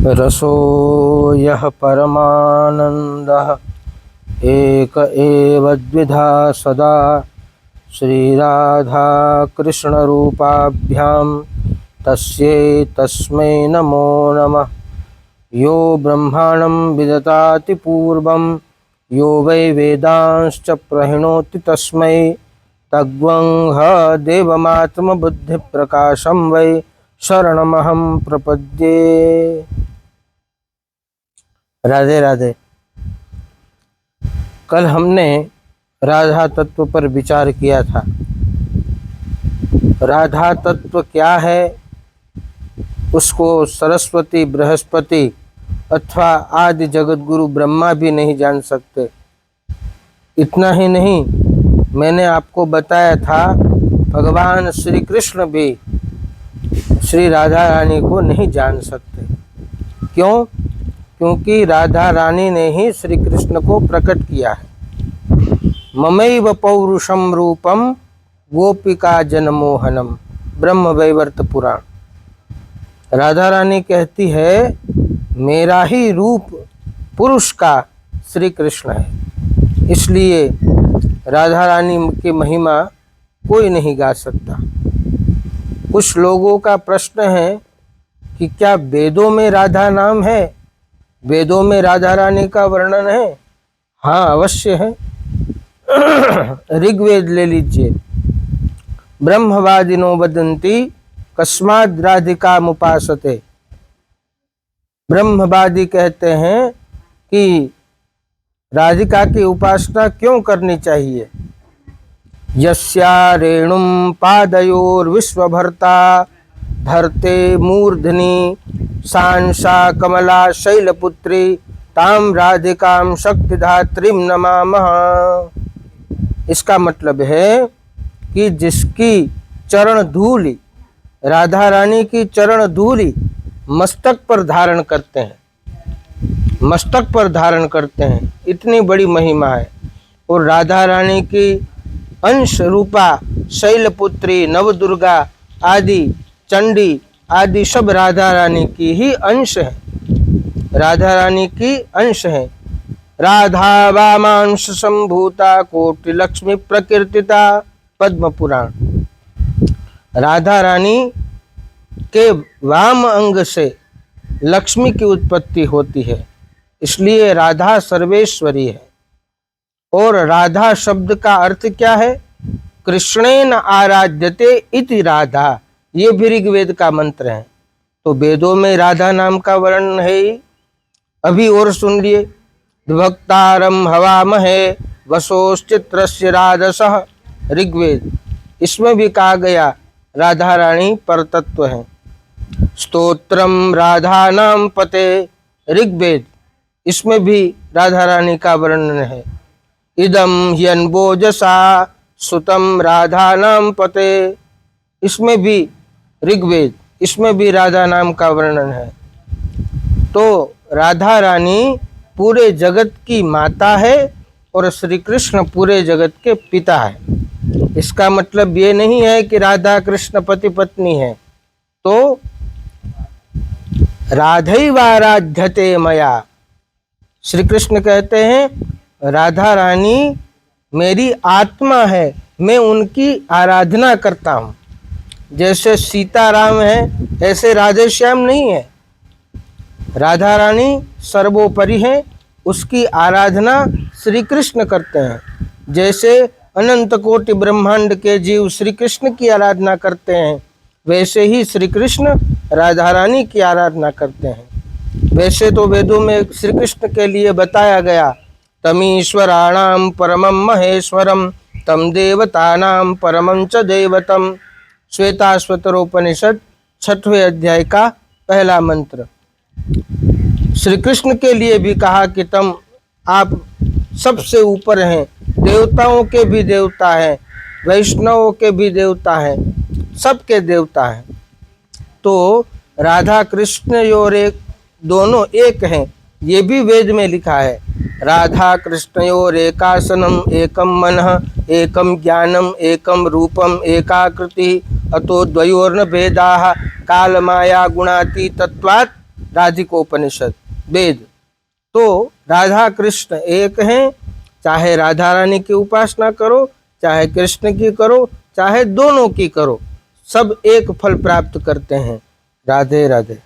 रसो यः परमानन्दः एक एव द्विधा सदा श्रीराधा कृष्णरूपाभ्यां तस्मै नमो नमः। यो ब्रह्माणं विदधाति पूर्वं यो वै वेदांश्च प्रहिणोति तस्मै तद्वं देवमात्मबुद्धिप्रकाशं वै शरणमहं प्रपद्ये। राधे राधे। कल हमने राधा तत्व पर विचार किया था। राधा तत्व क्या है, उसको सरस्वती, बृहस्पति अथवा आदि जगत गुरु ब्रह्मा भी नहीं जान सकते। इतना ही नहीं, मैंने आपको बताया था भगवान श्री कृष्ण भी श्री राधा रानी को नहीं जान सकते। क्यों? क्योंकि राधा रानी ने ही श्री कृष्ण को प्रकट किया है। ममैव पौरुषम रूपम गोपिका जनमोहनम, ब्रह्म वैवर्त पुराण। राधा रानी कहती है मेरा ही रूप पुरुष का श्री कृष्ण है, इसलिए राधा रानी की महिमा कोई नहीं गा सकता। कुछ लोगों का प्रश्न है कि क्या वेदों में राधा नाम है, वेदों में राधा रानी का वर्णन है? हाँ, अवश्य है। ऋग्वेद ले लीजिए। ब्रह्मवादिनो वदन्ति कस्माद् राधिकामुपासते। ब्रह्मवादी कहते हैं कि राधिका की उपासना क्यों करनी चाहिए। यस्या रेणुं पादयोर्विश्वभर्ता धरते मूर्धनि सांसा कमला शैलपुत्री ताम राधिकां शक्तिधात्रीं नमामः। इसका मतलब है कि जिसकी चरण धूलि, राधा रानी की चरण धूलि मस्तक पर धारण करते हैं, मस्तक पर धारण करते हैं, इतनी बड़ी महिमा है। और राधा रानी की अंश रूपा शैलपुत्री, नवदुर्गा आदि, चंडी आदि सब राधा रानी की ही अंश है, राधा रानी की अंश है। राधा वामांश संभूता कोटि लक्ष्मी प्रकीर्तिता, पद्म पुराण। राधा रानी के वाम अंग से लक्ष्मी की उत्पत्ति होती है, इसलिए राधा सर्वेश्वरी है। और राधा शब्द का अर्थ क्या है? कृष्णेन आराध्यते इति राधा, ये भी ऋग्वेद का मंत्र है। तो वेदों में राधा नाम का वर्णन है ही। अभी और सुन लिए। विभक्तारं हवामहे वसोश्चित्रस्य राजसः, ऋग्वेद। इसमें भी कहा गया राधा रानी परतत्व है। स्तोत्रम राधा नाम पते, ऋग्वेद। इसमें भी राधा रानी का वर्णन है। इदम ह्यन्बोजसा सुतम राधा नाम पते, इसमें भी ऋग्वेद, इसमें भी राधा नाम का वर्णन है। तो राधा रानी पूरे जगत की माता है और श्री कृष्ण पूरे जगत के पिता है। इसका मतलब ये नहीं है कि राधा कृष्ण पति पत्नी है। तो राधैवाराध्यते मया, श्री कृष्ण कहते हैं राधा रानी मेरी आत्मा है, मैं उनकी आराधना करता हूँ। जैसे सीताराम है, ऐसे राधे श्याम नहीं है। राधा रानी सर्वोपरि है, उसकी आराधना श्री कृष्ण करते हैं। जैसे अनंत कोटि ब्रह्मांड के जीव श्री कृष्ण की आराधना करते हैं, वैसे ही श्री कृष्ण राधा रानी की आराधना करते हैं। वैसे तो वेदों में श्री कृष्ण के लिए बताया गया तमीश्वराणाम परमं महेश्वरम तम देवतानां परमं च दैवतम, श्वेताश्वतरोपनिषद 6वें अध्याय का पहला मंत्र। श्री कृष्ण के लिए भी कहा कि तुम, आप सबसे ऊपर हैं, देवताओं के भी देवता हैं, वैष्णवों के भी देवता हैं, सबके देवता हैं। तो राधा कृष्ण योर एक, दोनों एक हैं, ये भी वेद में लिखा है। राधा कृष्णयोर एकासनम एकम मनः एकम ज्ञानम एकम रूपम एकाकृति अतो द्वयोर्न भेदाः काल माया गुणातीतत्वात् राधिकोपनिषद वेद। तो राधा कृष्ण एक हैं, चाहे राधा रानी की उपासना करो, चाहे कृष्ण की करो, चाहे दोनों की करो, सब एक फल प्राप्त करते हैं। राधे राधे।